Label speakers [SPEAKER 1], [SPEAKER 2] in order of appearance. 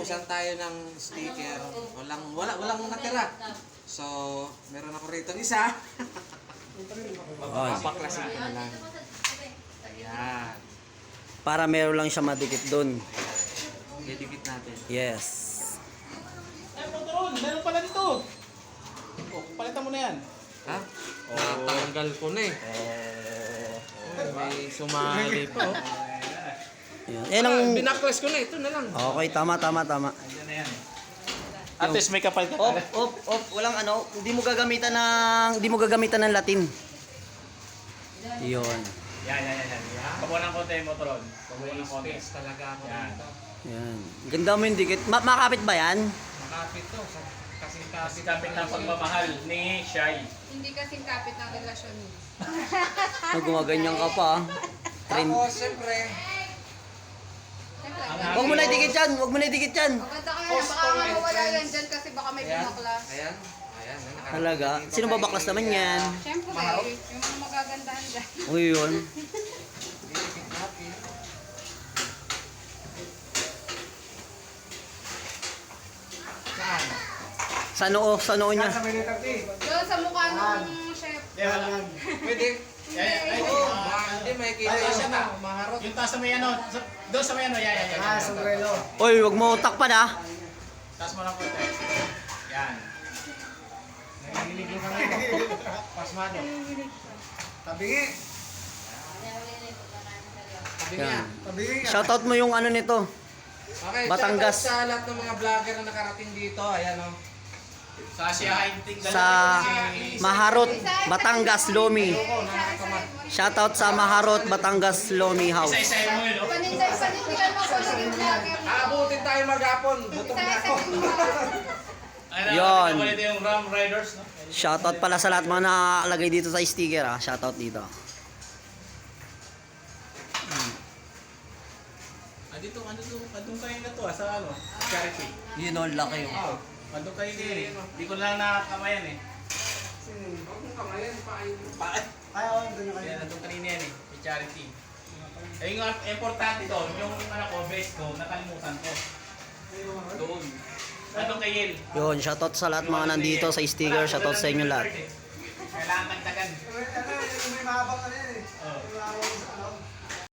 [SPEAKER 1] naubusan tayo ng sticker. Walang natira. So, meron ako rito isa. Papaklasin ko na lang. Ayan.
[SPEAKER 2] Para meron lang siya madikit doon.
[SPEAKER 1] Didikit natin.
[SPEAKER 2] Yes.
[SPEAKER 3] Ay, Motoron, meron pala dito. Oh, palitan mo na yan.
[SPEAKER 1] Ha? Natanggal ko na eh. May sumali pa.
[SPEAKER 2] Yan. Yan ang...
[SPEAKER 1] Binaklas ko na. Ito na lang.
[SPEAKER 2] Okay, tama.
[SPEAKER 3] Ayan na yan. At least may kapal ka.
[SPEAKER 2] Off. Walang ano, hindi mo gagamitan ng Latin. Yun.
[SPEAKER 3] Yan. Pabuha ng konti, Motoron. Pabuha ng konti.
[SPEAKER 1] Space talaga ako
[SPEAKER 3] Yan.
[SPEAKER 1] dito.
[SPEAKER 2] Yan. Ganda mo yung dikit. Makapit ba yan?
[SPEAKER 1] Makapit to. Kasing
[SPEAKER 3] Kasi kapit ng pagmamahal ni Shai.
[SPEAKER 4] Hindi kasing kapit ng relasyon mo.
[SPEAKER 2] Gumaganyan ka pa.
[SPEAKER 1] Tapos, siyempre,
[SPEAKER 2] Huwag mo na idikit yan.
[SPEAKER 4] Maganda ka yan. Baka nga mawala yan dyan kasi baka may
[SPEAKER 1] ayan.
[SPEAKER 4] bumaklas.
[SPEAKER 1] Ayan.
[SPEAKER 2] Talaga? Sino babaklas naman yan?
[SPEAKER 4] Siyempre, yung mga magagandahan dyan.
[SPEAKER 2] Uy, yun.
[SPEAKER 1] Didikit natin. Saan?
[SPEAKER 2] Sa noo niya.
[SPEAKER 4] Doon sa mukha ng chef.
[SPEAKER 1] Pwede. Hindi, may kita siya na. Maharot.
[SPEAKER 3] Yung taas sa may ano, doon sa may ano, yan.
[SPEAKER 5] sombrero.
[SPEAKER 2] Uy, huwag mo takpan ah.
[SPEAKER 3] Taas mo ng konti. Yan.
[SPEAKER 1] Nanginig ka na. Pasmado.
[SPEAKER 5] Tabingi.
[SPEAKER 1] Sabi niya.
[SPEAKER 2] Yan.
[SPEAKER 5] Tabingi ka.
[SPEAKER 2] Shoutout mo yung ano nito.
[SPEAKER 1] Okay,
[SPEAKER 2] Batangas.
[SPEAKER 1] shoutout sa lahat ng mga vlogger na nakarating dito. Ayan o.
[SPEAKER 3] Sa Asia Hinting.
[SPEAKER 2] Sa Maharot, Batangas, Lomi. Shoutout sa Maharot, Batangas, Lomi House.
[SPEAKER 3] Isa-isa mo yun, no?
[SPEAKER 4] Panindigan mo ko naging vlogger.
[SPEAKER 1] Aabutin tayo maghapon. Gutom na ako.
[SPEAKER 2] Yon.
[SPEAKER 3] Ito yung Ram Riders, no?
[SPEAKER 2] Shoutout pala sa lahat mga nakalagay dito sa sticker ah. Shoutout dito.
[SPEAKER 3] Andun kayo na to, sa ano? Charity.
[SPEAKER 2] Yun o, laki yun.
[SPEAKER 3] Andun kayo din eh. Hindi ko lang nakakamayan eh.
[SPEAKER 1] Huwag mong kamayan pa.
[SPEAKER 5] Ay, oo, doon na kayo.
[SPEAKER 3] Yan, andun kanina yan eh. May charity. Eh, yung importante doon, yung ano ko, base ko, nakalimutan ko. Doon. Andun kay Yel.
[SPEAKER 2] Yun, shoutout sa lahat mga nandito sa sticker. Shoutout sa inyo lahat.
[SPEAKER 3] Kailangan tagdagan.
[SPEAKER 5] May mahabang ano yan